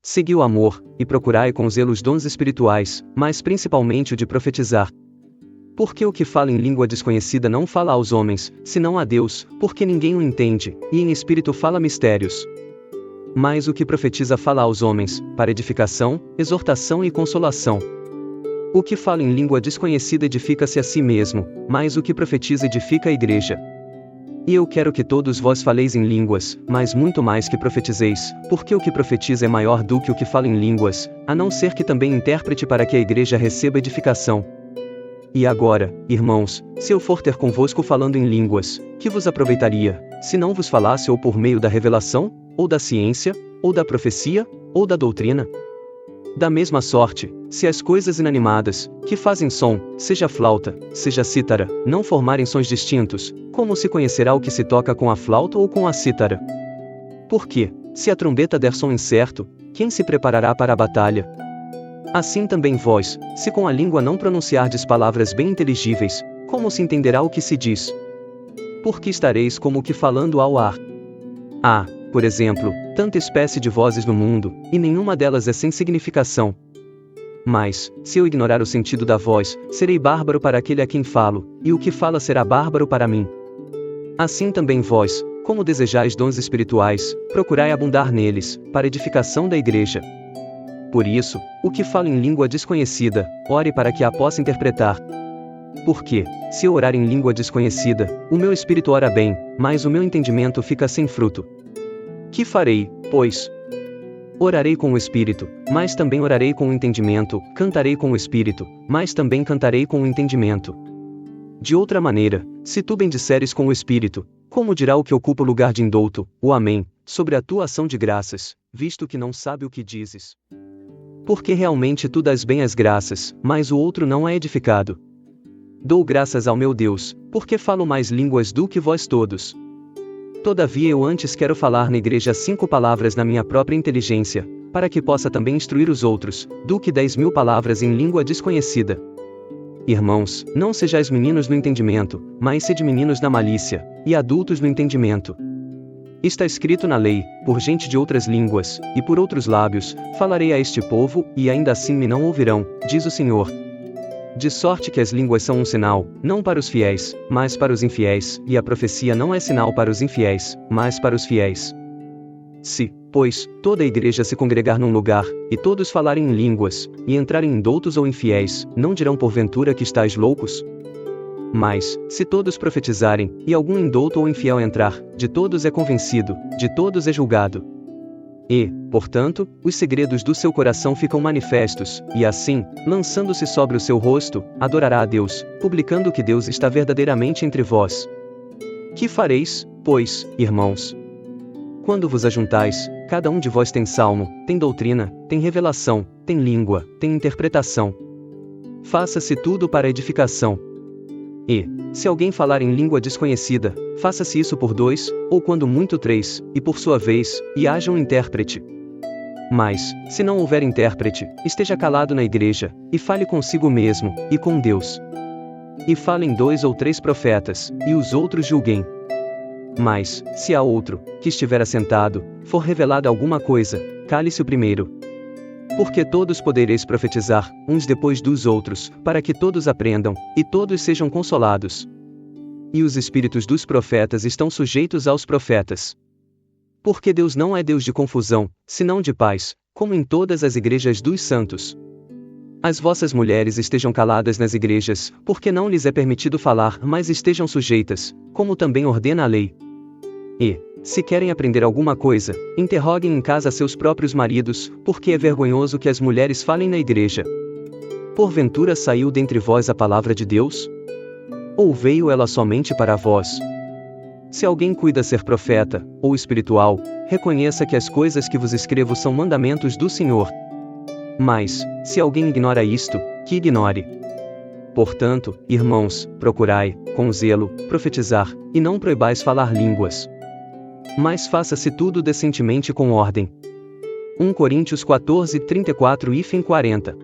Segui o amor, e procurai com zelo os dons espirituais, mas principalmente o de profetizar. Porque o que fala em língua desconhecida não fala aos homens, senão a Deus, porque ninguém o entende, e em espírito fala mistérios. Mas o que profetiza fala aos homens, para edificação, exortação e consolação. O que fala em língua desconhecida edifica-se a si mesmo, mas o que profetiza edifica a igreja. E eu quero que todos vós faleis em línguas, mas muito mais que profetizeis, porque o que profetiza é maior do que o que fala em línguas, a não ser que também interprete para que a igreja receba edificação. E agora, irmãos, se eu for ter convosco falando em línguas, que vos aproveitaria, se não vos falasse ou por meio da revelação, ou da ciência, ou da profecia, ou da doutrina? Da mesma sorte, se as coisas inanimadas, que fazem som, seja flauta, seja cítara, não formarem sons distintos, como se conhecerá o que se toca com a flauta ou com a cítara? Porque, se a trombeta der som incerto, quem se preparará para a batalha? Assim também vós, se com a língua não pronunciardes palavras bem inteligíveis, como se entenderá o que se diz? Porque estareis como que falando ao ar. Há, por exemplo, tanta espécie de vozes no mundo, e nenhuma delas é sem significação. Mas, se eu ignorar o sentido da voz, serei bárbaro para aquele a quem falo, e o que fala será bárbaro para mim. Assim também vós, como desejais dons espirituais, procurai abundar neles, para edificação da igreja. Por isso, o que fala em língua desconhecida, ore para que a possa interpretar. Porque, se eu orar em língua desconhecida, o meu espírito ora bem, mas o meu entendimento fica sem fruto. Que farei, pois? Orarei com o espírito, mas também orarei com o entendimento, cantarei com o espírito, mas também cantarei com o entendimento. De outra maneira, se tu bendisseres com o espírito, como dirá o que ocupa o lugar de indouto, o amém, sobre a tua ação de graças, visto que não sabe o que dizes? Porque realmente tu dás bem as graças, mas o outro não é edificado. Dou graças ao meu Deus, porque falo mais línguas do que vós todos. Todavia eu antes quero falar na igreja 5 palavras na minha própria inteligência, para que possa também instruir os outros, do que 10.000 palavras em língua desconhecida. Irmãos, não sejais meninos no entendimento, mas sede meninos na malícia, e adultos no entendimento. Está escrito na lei, por gente de outras línguas, e por outros lábios, falarei a este povo, e ainda assim me não ouvirão, diz o Senhor. De sorte que as línguas são um sinal, não para os fiéis, mas para os infiéis, e a profecia não é sinal para os infiéis, mas para os fiéis. Se, pois, toda a igreja se congregar num lugar, e todos falarem em línguas, e entrarem indoutos ou infiéis, não dirão porventura que estáis loucos? Mas, se todos profetizarem, e algum indouto ou infiel entrar, de todos é convencido, de todos é julgado. E, portanto, os segredos do seu coração ficam manifestos, e assim, lançando-se sobre o seu rosto, adorará a Deus, publicando que Deus está verdadeiramente entre vós. Que fareis, pois, irmãos? Quando vos ajuntais, cada um de vós tem salmo, tem doutrina, tem revelação, tem língua, tem interpretação. Faça-se tudo para edificação. E, se alguém falar em língua desconhecida, faça-se isso por 2, ou quando muito 3, e por sua vez, e haja um intérprete. Mas, se não houver intérprete, esteja calado na igreja, e fale consigo mesmo, e com Deus. E falem 2 ou 3 profetas, e os outros julguem. Mas, se a outro, que estiver assentado, for revelada alguma coisa, cale-se o primeiro. Porque todos podereis profetizar, uns depois dos outros, para que todos aprendam, e todos sejam consolados. E os espíritos dos profetas estão sujeitos aos profetas. Porque Deus não é Deus de confusão, senão de paz, como em todas as igrejas dos santos. As vossas mulheres estejam caladas nas igrejas, porque não lhes é permitido falar, mas estejam sujeitas, como também ordena a lei. E, se querem aprender alguma coisa, interroguem em casa seus próprios maridos, porque é vergonhoso que as mulheres falem na igreja. Porventura saiu dentre vós a palavra de Deus? Ou veio ela somente para vós? Se alguém cuida ser profeta, ou espiritual, reconheça que as coisas que vos escrevo são mandamentos do Senhor. Mas, se alguém ignora isto, que ignore. Portanto, irmãos, procurai, com zelo, profetizar, e não proibais falar línguas. Mas faça-se tudo decentemente com ordem. 1 Coríntios 14:34 e 40.